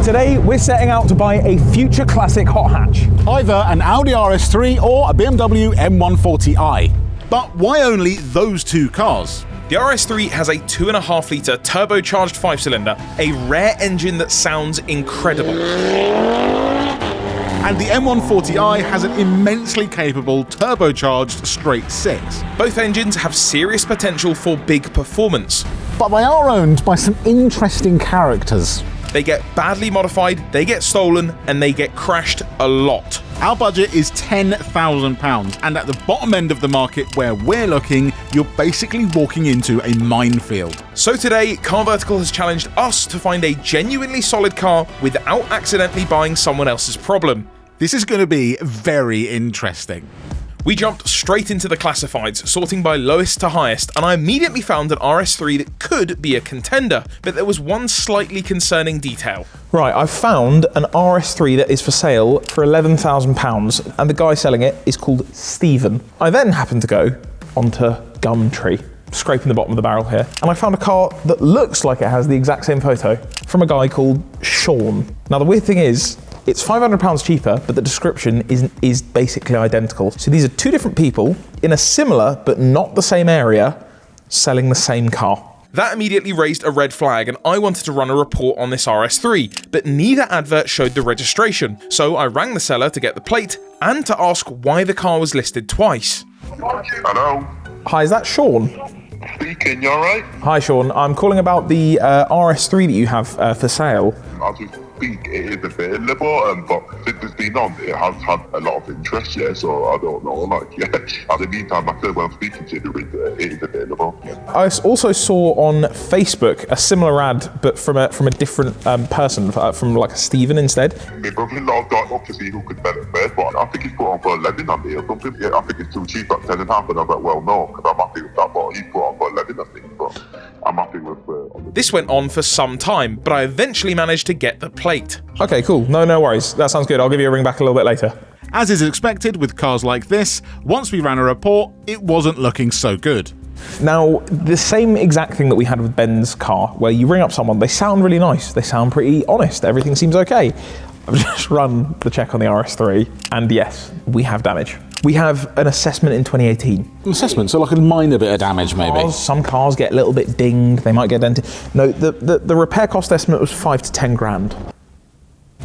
Today we're setting out to buy a future classic hot hatch. Either an Audi RS3 or a BMW M140i. But why only those two cars? The RS3 has a 2.5 litre turbocharged 5-cylinder, a rare engine that sounds incredible. And the M140i has an immensely capable turbocharged straight 6. Both engines have serious potential for big performance. But they are owned by some interesting characters. They get badly modified, they get stolen, and they get crashed a lot. Our budget is £10,000, and at the bottom end of the market where we're looking, you're basically walking into a minefield. So today, Car Vertical has challenged us to find a genuinely solid car without accidentally buying someone else's problem. This is going to be very interesting. We jumped straight into the classifieds, sorting by lowest to highest, and I immediately found an RS3 that could be a contender, but there was one slightly concerning detail. Right, I've found an RS3 that is for sale for £11,000, and the guy selling it is called Stephen. I then happened to go onto Gumtree, scraping the bottom of the barrel here, and I found a car that looks like it has the exact same photo from a guy called Sean. Now the weird thing is, it's £500 cheaper, but the description is basically identical. So these are two different people in a similar but not the same area selling the same car. That immediately raised a red flag, and I wanted to run a report on this RS3, but neither advert showed the registration. So I rang the seller to get the plate and to ask why the car was listed twice. Hello? Hi, is that Sean? Speaking, you alright? Hi Sean, I'm calling about the RS3 that you have for sale. As we speak, it is available, but since it's been on, it has had a lot of interest, yeah, so I don't know, like, yeah. At the meantime, I said when I'm speaking to you, it is available. I also saw on Facebook a similar ad, but from a different person, from like a Stephen instead. My brother-in-law got up to see who could better first, but I think he's put on for 11 on me or something. Yeah, I think it's too cheap at 10.5, and I was like, well, no, because I'm happy with that, but he's put on for 11, I think, but I'm happy with This went on for some time, but I eventually managed to get the plate. Okay, cool. No worries. That sounds good. I'll give you a ring back a little bit later. As is expected with cars like this, once we ran a report, it wasn't looking so good. Now, the same exact thing that we had with Ben's car, where you ring up someone, they sound really nice, they sound pretty honest, everything seems okay. I've just run the check on the RS3, and yes, we have damage. We have an assessment in 2018. An assessment, so like a minor bit of damage maybe? Some cars get a little bit dinged, they might get dented. No, the repair cost estimate was 5 to 10 grand.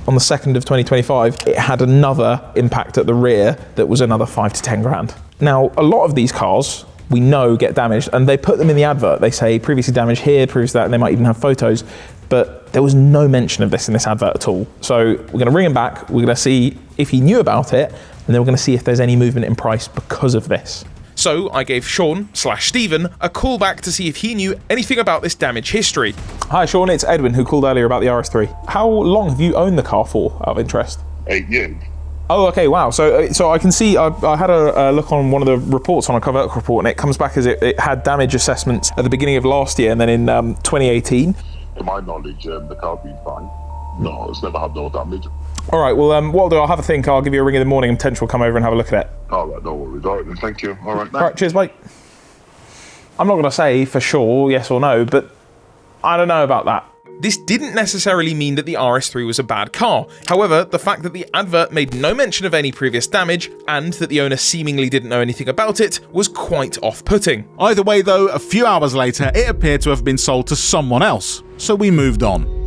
On the 2nd of 2025, it had another impact at the rear that was another 5 to 10 grand. Now, a lot of these cars, we know get damaged, and they put them in the advert. They say previously damaged here, previously that, and they might even have photos, but there was no mention of this in this advert at all. So we're gonna ring him back, we're gonna see if he knew about it, and then we're gonna see if there's any movement in price because of this. So I gave Sean/Stephen a call back to see if he knew anything about this damage history. Hi Sean, it's Edwin who called earlier about the RS3. How long have you owned the car for, out of interest? 8 years. Oh, okay, wow. So I can see, I had a look on one of the reports on a Car Vertical report, and it comes back as it had damage assessments at the beginning of last year, and then in 2018. To my knowledge, the car's been fine. No, it's never had no damage. All right, well, what I'll do, I'll have a think, I'll give you a ring in the morning, and potentially we'll come over and have a look at it. All right, no worries. All right, then, thank you. All right. All right, cheers, mate. I'm not going to say for sure yes or no, but I don't know about that. This didn't necessarily mean that the RS3 was a bad car. However, the fact that the advert made no mention of any previous damage, and that the owner seemingly didn't know anything about it, was quite off-putting. Either way though, a few hours later, it appeared to have been sold to someone else, so we moved on.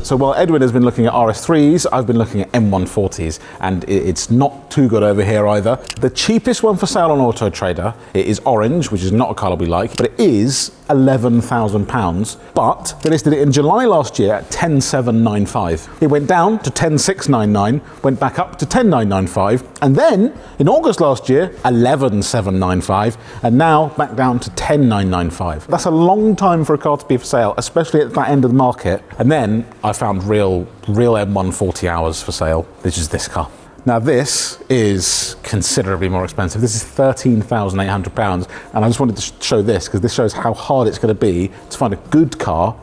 So while Edwin has been looking at RS3s, I've been looking at M140s, and it's not too good over here either. The cheapest one for sale on Auto Trader, it is orange, which is not a colour we like, but it is £11,000, but they listed it in July last year at 10,795. It went down to 10,699, went back up to 10,995, and then in August last year, 11,795, and now back down to 10,995. That's a long time for a car to be for sale, especially at that end of the market. And then I found real M140 hours for sale, which is this car. Now this is considerably more expensive. This is £13,800, and I just wanted to show this because this shows how hard it's going to be to find a good car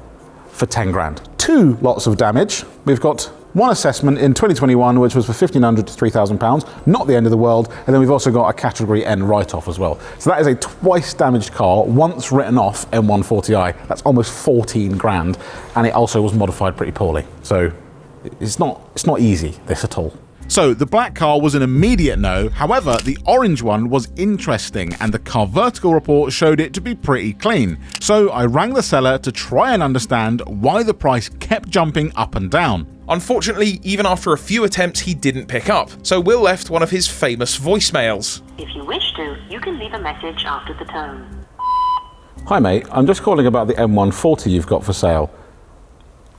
for 10 grand. 2 lots of damage. We've got one assessment in 2021, which was for £1,500 to £3,000, not the end of the world, and then we've also got a category N write-off as well. So that is a twice damaged car, once written off M140i. That's almost 14 grand, and it also was modified pretty poorly. So It's not easy, this at all. So the black car was an immediate no, however the orange one was interesting and the car vertical report showed it to be pretty clean. So I rang the seller to try and understand why the price kept jumping up and down. Unfortunately, even after a few attempts he didn't pick up, so Will left one of his famous voicemails. If you wish to, you can leave a message after the tone. Hi mate, I'm just calling about the M140 you've got for sale.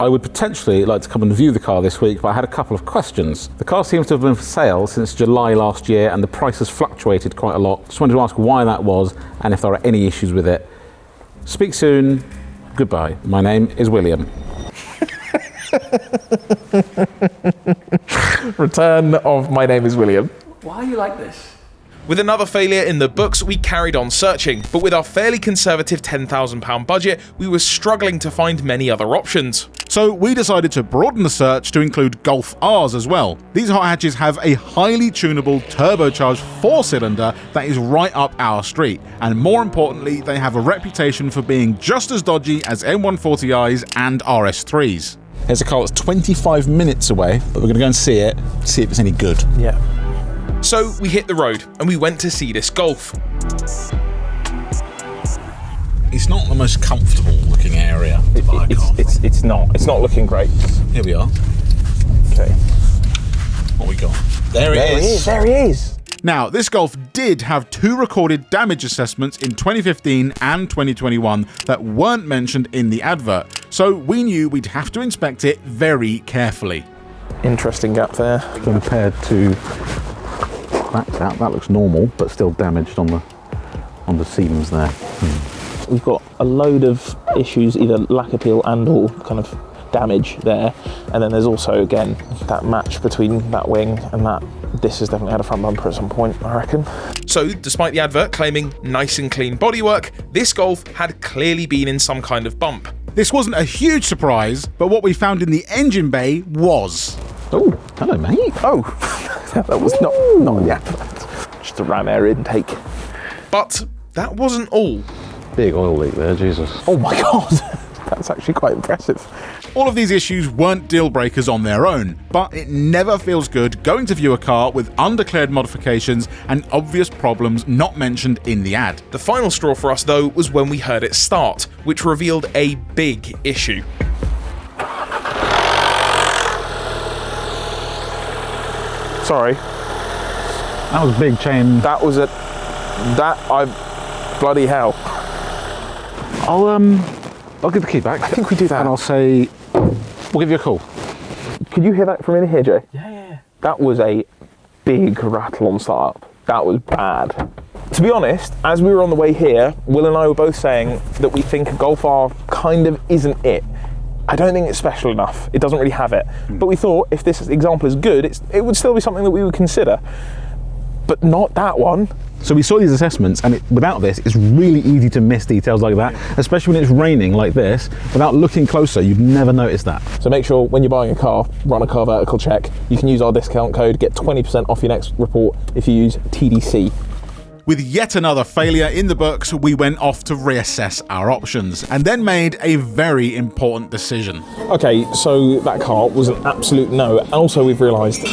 I would potentially like to come and view the car this week, but I had a couple of questions. The car seems to have been for sale since July last year and the price has fluctuated quite a lot. Just wanted to ask why that was and if there are any issues with it. Speak soon. Goodbye. My name is William. Return of My Name is William. Why are you like this? With another failure in the books, we carried on searching, but with our fairly conservative £10,000 budget, we were struggling to find many other options. So we decided to broaden the search to include Golf Rs as well. These hot hatches have a highly tunable turbocharged 4-cylinder that is right up our street, and more importantly, they have a reputation for being just as dodgy as M140i's and RS3s. Here's a car that's 25 minutes away, but we're going to go and see it, see if it's any good. Yeah. So we hit the road and we went to see this Golf. It's not the most comfortable looking area to buy a car. It's not looking great. Here we are. Okay. What we got? There There he is. Now, this Golf did have 2 recorded damage assessments in 2015 and 2021 that weren't mentioned in the advert, so we knew we'd have to inspect it very carefully. Interesting gap there. Compared to that gap, that looks normal, but still damaged on the seams there. We've got a load of issues, either lack of peel and or kind of damage there, and then there's also again that match between that wing and that. This has definitely had a front bumper at some point, I reckon. So, despite the advert claiming nice and clean bodywork, this Golf had clearly been in some kind of bump. This wasn't a huge surprise, but what we found in the engine bay was. Oh, hello mate. Oh, that was not in the advert. Just a ram air intake. But that wasn't all. Big oil leak there, Jesus. Oh my god, that's actually quite impressive. All of these issues weren't deal breakers on their own, but it never feels good going to view a car with undeclared modifications and obvious problems not mentioned in the ad. The final straw for us though was when we heard it start, which revealed a big issue. Sorry. That was a big chain. Bloody hell. I'll give the key back. I think we do that. And I'll say, we'll give you a call. Could you hear that from in here, Jay? Yeah. That was a big rattle on startup. That was bad. To be honest, as we were on the way here, Will and I were both saying that we think a Golf R kind of isn't it. I don't think it's special enough. It doesn't really have it. But we thought if this example is good, it would still be something that we would consider. But not that one. So we saw these assessments, and without this, it's really easy to miss details like that, especially when it's raining like this. Without looking closer, you'd never notice that. So make sure when you're buying a car, run a car vertical check. You can use our discount code, get 20% off your next report if you use TDC. With yet another failure in the books, we went off to reassess our options, and then made a very important decision. Okay, so that car was an absolute no, and also we've realised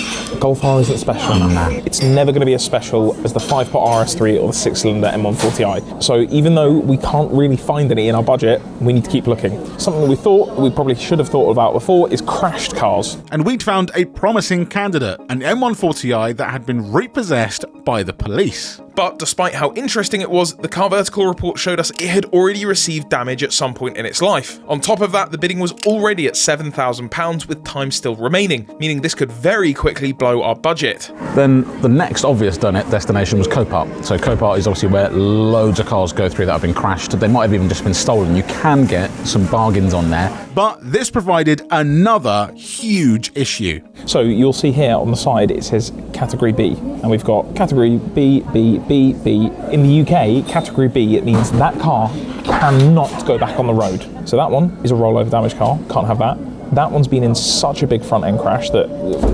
Golf R isn't special enough. It's never going to be as special as the 5-pot RS3 or the 6-cylinder M140i. So even though we can't really find any in our budget, we need to keep looking. Something that we thought we probably should have thought about before is crashed cars. And we'd found a promising candidate, an M140i that had been repossessed by the police. But despite how interesting it was, the car vertical report showed us it had already received damage at some point in its life. On top of that, the bidding was already at £7,000 with time still remaining, meaning this could very quickly blow our budget. Then the next obvious destination was Copart. So Copart is obviously where loads of cars go through that have been crashed. They might have even just been stolen. You can get some bargains on there. But this provided another huge issue. So you'll see here on the side it says category B, and we've got category B, B, B, B. In the UK, category B, it means that car cannot go back on the road. So that one is a rollover damaged car, can't have that. That one's been in such a big front end crash that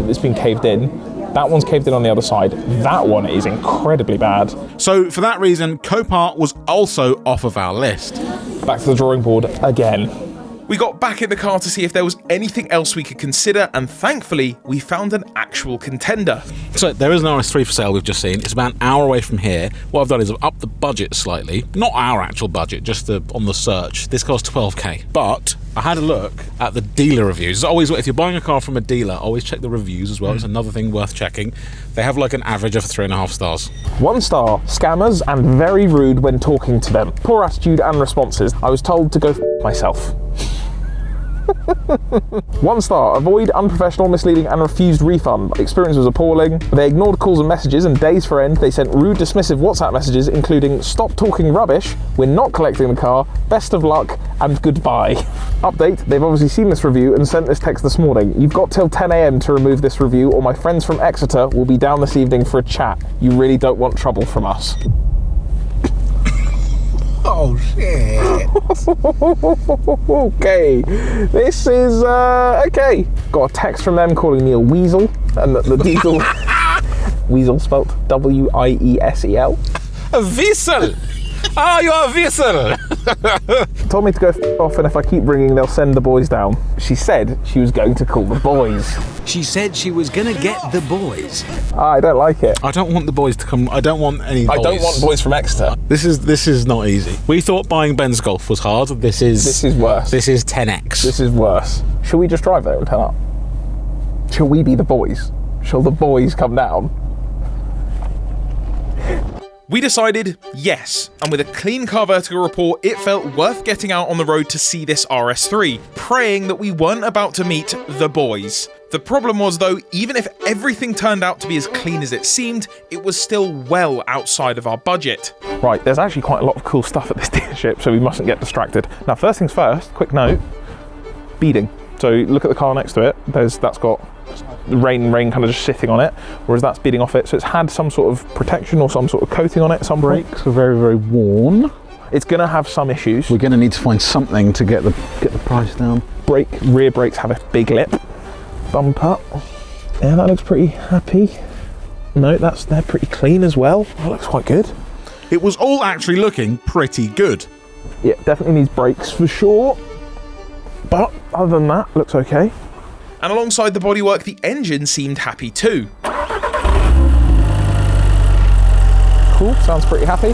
it's been caved in. That one's caved in on the other side. That one is incredibly bad. So for that reason, Copart was also off of our list. Back to the drawing board again. We got back in the car to see if there was anything else we could consider, and thankfully, we found an actual contender. So there is an RS3 for sale we've just seen. It's about an hour away from here. What I've done is I've upped the budget slightly. Not our actual budget, just on the search. This costs 12k. But I had a look at the dealer reviews. As always, if you're buying a car from a dealer, always check the reviews as well. It's another thing worth checking. They have like an average of 3.5 stars. 1 star, scammers and very rude when talking to them. Poor attitude and responses. I was told to go myself. 1 star, avoid unprofessional, misleading and refused refund. Experience was appalling. They ignored calls and messages, and days for end they sent rude, dismissive WhatsApp messages including "stop talking rubbish, we're not collecting the car, best of luck and goodbye." Update, they've obviously seen this review and sent this text this morning. "You've got till 10 AM to remove this review or my friends from Exeter will be down this evening for a chat. You really don't want trouble from us." Oh shit. Okay, this is okay. Got a text from them calling me a weasel, and the diesel weasel spelt W-I-E-S-E-L. A weasel. Oh, you're a weasel. Told me to go off, and if I keep ringing, they'll send the boys down. She said she was going to call the boys. She said she was gonna get the boys. I don't like it. I don't want the boys to come. I don't want any boys. I don't want boys from Exeter. This is not easy. We thought buying Ben's Golf was hard. This is worse. This is 10x. This is worse. Shall we just drive there and turn up? Shall we be the boys? Shall the boys come down? We decided yes, and with a clean car vertical report, it felt worth getting out on the road to see this RS3, praying that we weren't about to meet the boys. The problem was though, even if everything turned out to be as clean as it seemed, it was still well outside of our budget. Right, there's actually quite a lot of cool stuff at this dealership, so we mustn't get distracted. Now, first things first, quick note, beading. So look at the car next to it, that's got rain kind of just sitting on it, whereas that's beading off it, so it's had some sort of protection or some sort of coating on it at some point. Brakes are very, very worn. It's going to have some issues. We're going to need to find something to get the price down. Rear brakes have a big lip. Bumper. Yeah, that looks pretty happy. No, they're pretty clean as well. That looks quite good. It was all actually looking pretty good. Yeah, definitely needs brakes for sure. But other than that, looks okay. And alongside the bodywork, the engine seemed happy too. Cool, sounds pretty happy.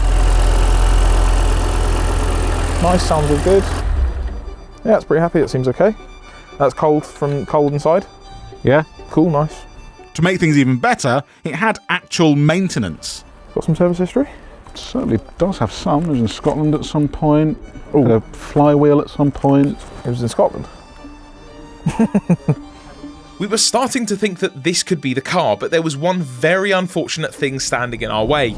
Nice, sounds all good. Yeah, it's pretty happy, it seems okay. That's cold inside. Yeah. Cool, nice. To make things even better, it had actual maintenance. Got some service history? Certainly does have some. It was in Scotland at some point. Ooh. Had a flywheel at some point. It was in Scotland. We were starting to think that this could be the car, but there was one very unfortunate thing standing in our way.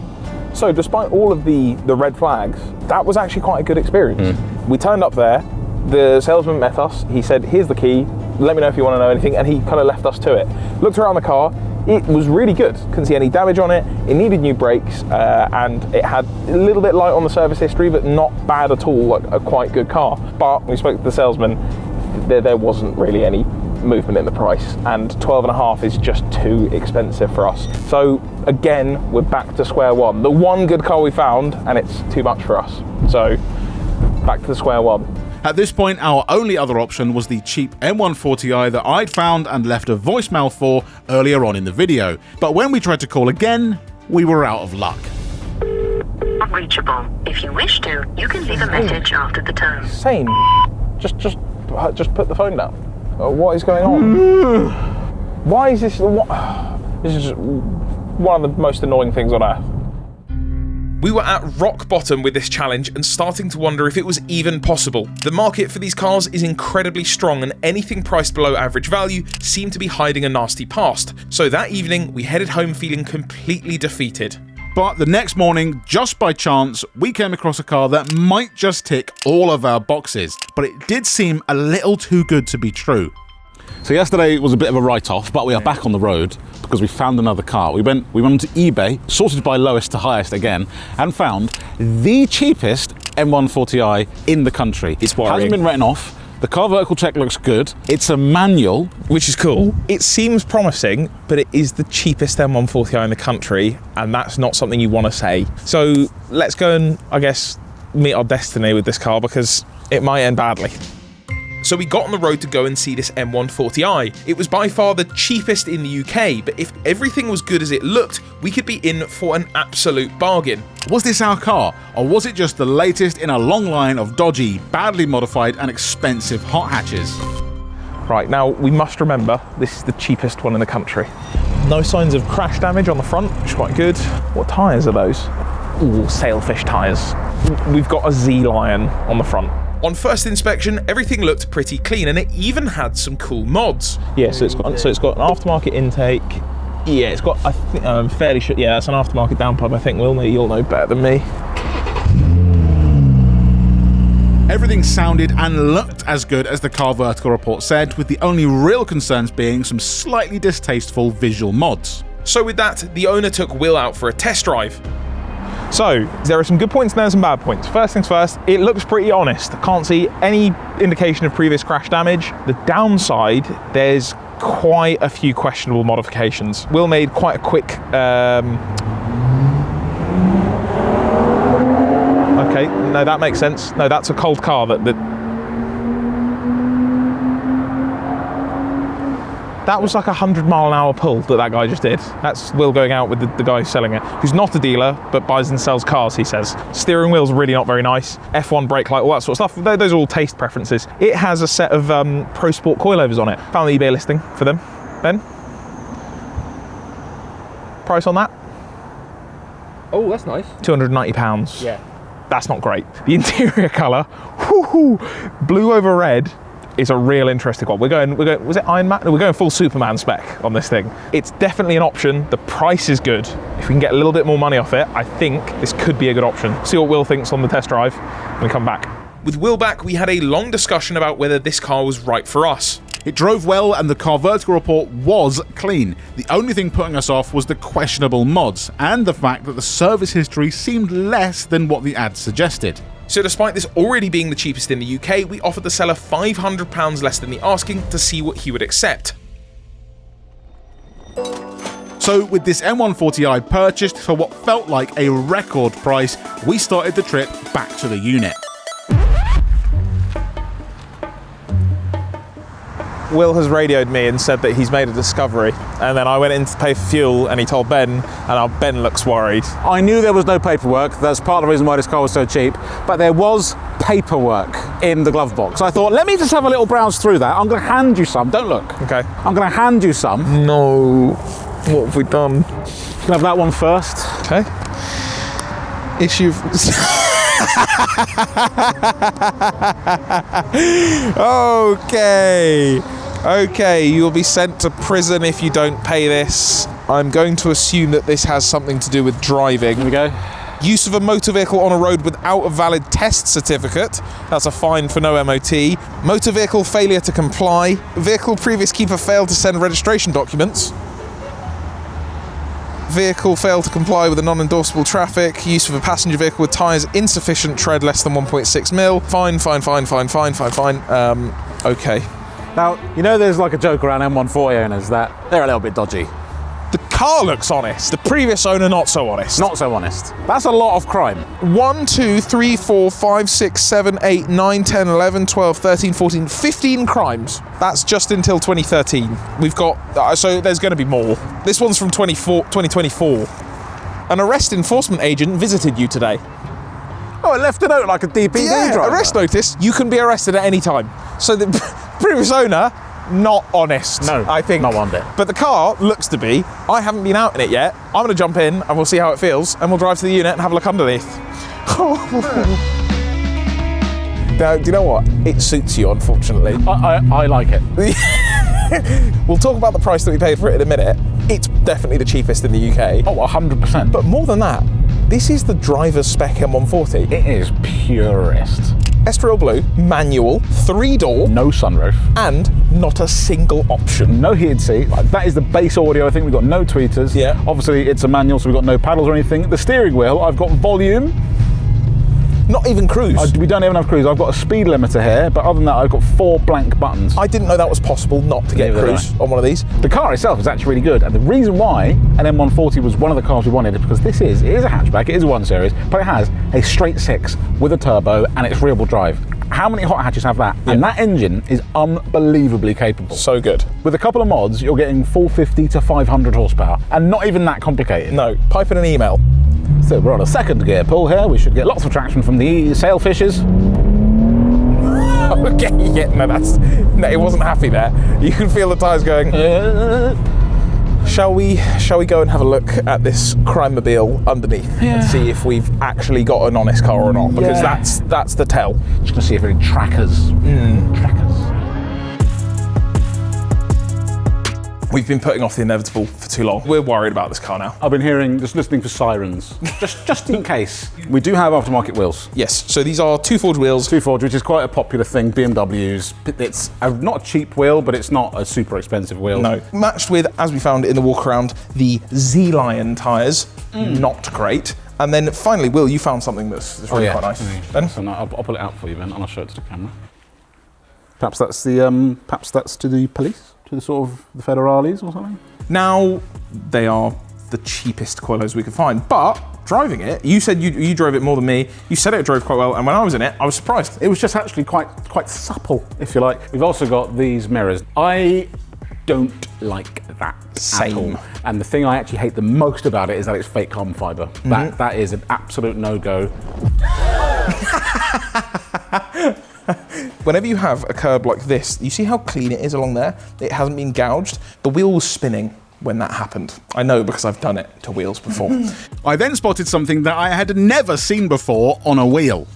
So despite all of the red flags, that was actually quite a good experience. We turned up there, the salesman met us, he said, "Here's the key, let me know if you want to know anything," and he kind of left us to it. Looked around the car, it was really good. Couldn't see any damage on it, it needed new brakes, and it had a little bit light on the service history, but not bad at all, like a quite good car. But we spoke to the salesman, there wasn't really any movement in the price, and 12.5 is just too expensive for us. So again, we're back to square one. The one good car we found, and it's too much for us. So back to the square one. At this point, our only other option was the cheap M140i that I'd found and left a voicemail for earlier on in the video. But when we tried to call again, we were out of luck. Not reachable. If you wish to, you can leave a message after the tone. Same. Just put the phone down. What is going on? Why is this? This is one of the most annoying things on earth. We were at rock bottom with this challenge and starting to wonder if it was even possible. The market for these cars is incredibly strong, and anything priced below average value seemed to be hiding a nasty past. So that evening, we headed home feeling completely defeated. But the next morning, just by chance, we came across a car that might just tick all of our boxes, but it did seem a little too good to be true. So yesterday was a bit of a write-off, but we are back on the road because we found another car. We went onto eBay, sorted by lowest to highest again, and found the cheapest M140i in the country. It's worrying. Hasn't been written off. The car vertical check looks good. It's a manual, which is cool. It seems promising, but it is the cheapest M140i in the country, and that's not something you want to say. So let's go and, I guess, meet our destiny with this car because it might end badly. So we got on the road to go and see this M140i. It was by far the cheapest in the UK, but if everything was good as it looked, we could be in for an absolute bargain. Was this our car, or was it just the latest in a long line of dodgy, badly modified and expensive hot hatches? Right, now we must remember this is the cheapest one in the country. No signs of crash damage on the front, which is quite good. What tyres are those? Ooh, sailfish tyres. We've got a Z-Lion on the front. On first inspection, everything looked pretty clean, and it even had some cool mods. Yeah, so it's got an aftermarket intake. Yeah, it's got, I think, I'm fairly sure, yeah, that's an aftermarket downpipe. I think, you'll know better than me. Everything sounded and looked as good as the car vertical report said, with the only real concerns being some slightly distasteful visual mods. So with that, the owner took Will out for a test drive. So, there are some good points and there are some bad points. First things first, it looks pretty honest. I can't see any indication of previous crash damage. The downside, there's quite a few questionable modifications. Will made quite a quick... Okay, no, that makes sense. No, that's a cold car that was like a 100-mile-an-hour pull that guy just did. That's Will going out with the guy selling it, who's not a dealer, but buys and sells cars, he says. Steering wheel's really not very nice. F1 brake light, all that sort of stuff. Those are all taste preferences. It has a set of Pro Sport coilovers on it. Found the eBay listing for them. Ben? Price on that? Oh, that's nice. £290. Yeah. That's not great. The interior colour, blue over red, is a real interesting one. We're going, was it Iron Man? No, we're going full Superman spec on this thing. It's definitely an option. The price is good. If we can get a little bit more money off it, I think this could be a good option. See what Will thinks on the test drive when we come back. With Will back, we had a long discussion about whether this car was right for us. It drove well and the car vertical report was clean. The only thing putting us off was the questionable mods and the fact that the service history seemed less than what the ad suggested. So despite this already being the cheapest in the UK, we offered the seller £500 less than the asking to see what he would accept. So with this M140i purchased for what felt like a record price, we started the trip back to the unit. Will has radioed me and said that he's made a discovery, and then I went in to pay for fuel and he told Ben, and now Ben looks worried. I knew there was no paperwork, that's part of the reason why this car was so cheap, but there was paperwork in the glove box. I thought, let me just have a little browse through that. I'm going to hand you some, don't look. Okay. I'm going to hand you some. No, what have we done? You can have that one first. Okay. Issue... Okay, you will be sent to prison if you don't pay this. I'm going to assume that this has something to do with driving. Here we go. Use of a motor vehicle on a road without a valid test certificate. That's a fine for no MOT. Motor vehicle failure to comply. Vehicle previous keeper failed to send registration documents. Vehicle failed to comply with a non-endorsable traffic. Use of a passenger vehicle with tyres insufficient, tread less than 1.6 mil. Fine. Okay. Now, you know there's like a joke around M140 owners that they're a little bit dodgy. The car looks honest. The previous owner, not so honest. Not so honest. That's a lot of crime. 1, 2, 3, 4, 5, 6, 7, 8, 9, 10, 11, 12, 13, 14, 15 crimes. That's just until 2013. We've got, so there's going to be more. This one's from 2024. An arrest enforcement agent visited you today. Oh, it left a note like a DPD driver. Arrest notice. You can be arrested at any time. So the previous owner, not honest. No, I think. not one bit. But the car looks to be. I haven't been out in it yet. I'm going to jump in and we'll see how it feels, and we'll drive to the unit and have a look underneath. Now, do you know what? It suits you, unfortunately. I like it. We'll talk about the price that we paid for it in a minute. It's definitely the cheapest in the UK. Oh, 100%. But more than that, this is the driver's spec M140. It is purist. Estriol blue, manual, 3-door, No sunroof. and not a single option. No heated seat. Like, that is the base audio. I think we've got no tweeters. Yeah. Obviously, it's a manual, so we've got no paddles or anything. The steering wheel, I've got volume. Not even cruise. We don't even have cruise. I've got a speed limiter here, but other than that, I've got 4 blank buttons. I didn't know that was possible not to get Neither did cruise on one of these. The car itself is actually really good, and the reason why an M140 was one of the cars we wanted is because it is a hatchback, it is a 1 Series, but it has a straight 6 with a turbo, and it's rear-wheel drive. How many hot hatches have that? And that engine is unbelievably capable. So good. With a couple of mods, you're getting 450 to 500 horsepower, and not even that complicated. No, pipe in an email. So we're on a second gear pull here. We should get lots of traction from the sailfishes. Okay, yeah, no, it wasn't happy there. You can feel the tyres going. Shall we go and have a look at this crime-mobile underneath and see if we've actually got an honest car or not? Because that's the tell. Just gonna see if there are any trackers. Trackers. We've been putting off the inevitable for too long. We're worried about this car now. I've been just listening for sirens, just in case. We do have aftermarket wheels. Yes, so these are two forged wheels. Two forged, which is quite a popular thing. BMWs. It's not a cheap wheel, but it's not a super expensive wheel. No, matched with, as we found in the walk around, the Z-Lion tyres. Not great. And then finally, Will, you found something that's really quite nice. Ben? So I'll pull it out for you, Ben, and I'll show it to the camera. Perhaps that's to the police. To the sort of the federales or something? Now, they are the cheapest coilovers we could find, but driving it, you said you drove it more than me, you said it drove quite well, and when I was in it, I was surprised. It was just actually quite supple, if you like. We've also got these mirrors. I don't like that at all. And the thing I actually hate the most about it is that it's fake carbon fibre. That is an absolute no-go. Whenever you have a curb like this, you see how clean it is along there? It hasn't been gouged. The wheel was spinning when that happened. I know because I've done it to wheels before. I then spotted something that I had never seen before on a wheel.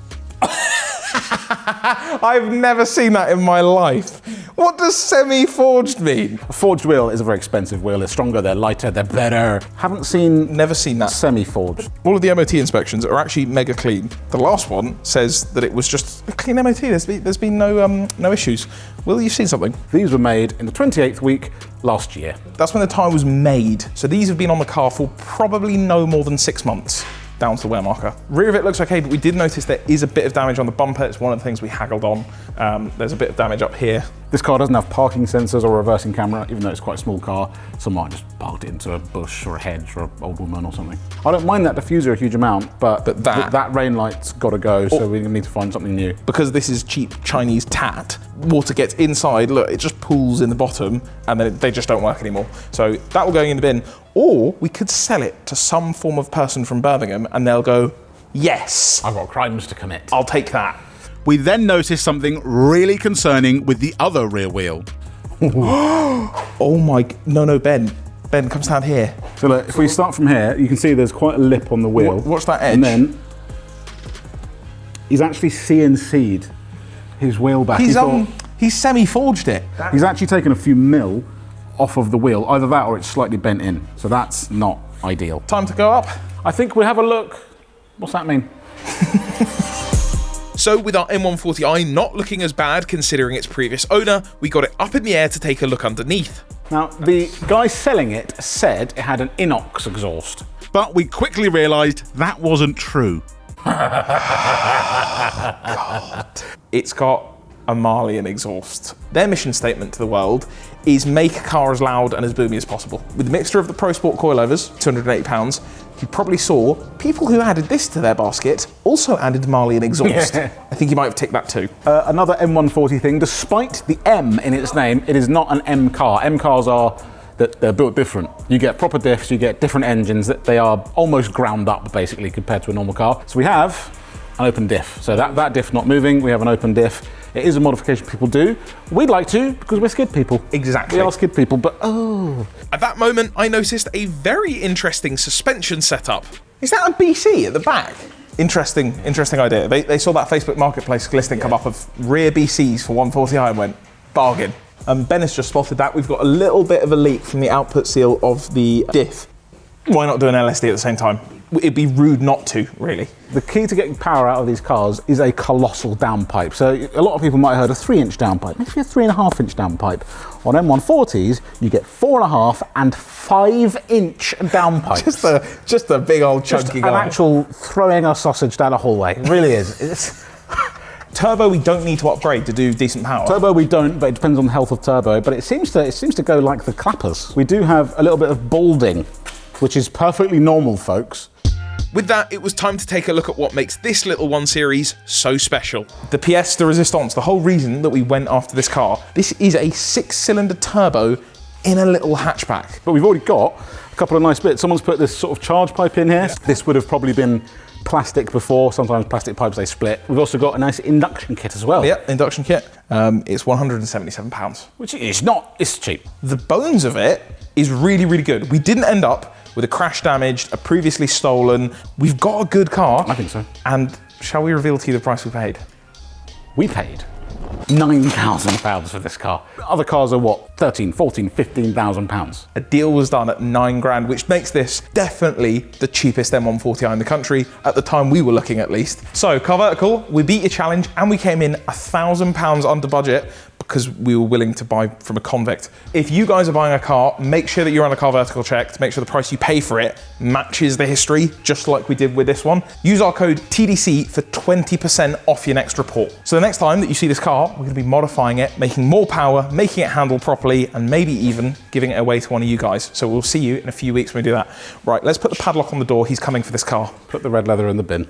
I've never seen that in my life. What does semi-forged mean? A forged wheel is a very expensive wheel. They're stronger, they're lighter, they're better. Never seen that. Semi-forged. All of the MOT inspections are actually mega clean. The last one says that it was just a clean MOT. There's been no issues. Will, you've seen something? These were made in the 28th week last year. That's when the tyre was made. So these have been on the car for probably no more than 6 months. Down to the wear marker. Rear of it looks okay, but we did notice there is a bit of damage on the bumper. It's one of the things we haggled on. There's a bit of damage up here. This car doesn't have parking sensors or a reversing camera, even though it's quite a small car. Someone might just parked it into a bush or a hedge or an old woman or something. I don't mind that diffuser a huge amount, but that rain light's got to go, so we need to find something new. Because this is cheap Chinese tat, water gets inside, look, it just pools in the bottom, and then they just don't work anymore. So that will go in the bin. Or we could sell it to some form of person from Birmingham, and they'll go, yes, I've got crimes to commit. I'll take that. We then noticed something really concerning with the other rear wheel. Oh my, no, Ben, come stand here. So look, if we start from here, you can see there's quite a lip on the wheel. Watch that edge. And then he's actually CNC'd his wheel back. He's semi-forged it. He's actually taken a few mil off of the wheel, either that or it's slightly bent in. So that's not ideal. Time to go up. I think we'll have a look. What's that mean? So with our M140i not looking as bad considering its previous owner, we got it up in the air to take a look underneath. Now, the guy selling it said it had an inox exhaust, but we quickly realised that wasn't true. God. It's got a Marlian exhaust. Their mission statement to the world is make a car as loud and as boomy as possible. With the mixture of the Pro Sport coilovers, £280, you probably saw people who added this to their basket also added Marlian exhaust. I think you might have ticked that too. Another M140 thing, despite the M in its name, it is not an M car. M cars are they're built different. You get proper diffs, you get different engines, that they are almost ground up basically compared to a normal car. So we have an open diff. So that diff not moving, we have an open diff. It is a modification people do. We'd like to, because we're skid people. Exactly. We are skid people, but oh. At that moment, I noticed a very interesting suspension setup. Is that a BC at the back? Interesting idea. They saw that Facebook Marketplace listing come up of rear BCs for 140i and went, bargain. Ben has just spotted that. We've got a little bit of a leak from the output seal of the diff. Why not do an LSD at the same time? It'd be rude not to, really. The key to getting power out of these cars is a colossal downpipe. So a lot of people might have heard a 3-inch downpipe, maybe a 3.5-inch downpipe. On M140s, you get 4.5 and 5-inch downpipes. just a big old chunky guy. An actual throwing a sausage down a hallway. It really is. Turbo, we don't need to upgrade to do decent power. Turbo we don't, but it depends on the health of turbo. But it seems to go like the clappers. We do have a little bit of balding, which is perfectly normal, folks. With that, it was time to take a look at what makes this little 1 Series so special. The pièce de résistance, the whole reason that we went after this car, this is a 6-cylinder turbo in a little hatchback. But we've already got a couple of nice bits. Someone's put this sort of charge pipe in here. Yeah. This would have probably been plastic before. Sometimes plastic pipes, they split. We've also got a nice induction kit as well. Yeah, induction kit. It's £177. Which is not, it's cheap. The bones of it is really, really good. We didn't end up with a crash damaged, a previously stolen. We've got a good car. I think so. And shall we reveal to you the price we paid? We paid £9,000 for this car. Other cars are what, 13, 14, 15,000 pounds. A deal was done at £9,000, which makes this definitely the cheapest M140i in the country, at the time we were looking at least. So, Car Vertical, we beat your challenge and we came in £1,000 under budget because we were willing to buy from a convict. If you guys are buying a car, make sure that you're on a Car Vertical check to make sure the price you pay for it matches the history, just like we did with this one. Use our code TDC for 20% off your next report. So the next time that you see this car, we're gonna be modifying it, making more power, making it handle properly, and maybe even giving it away to one of you guys. So we'll see you in a few weeks when we do that. Right, let's put the padlock on the door. He's coming for this car. Put the red leather in the bin.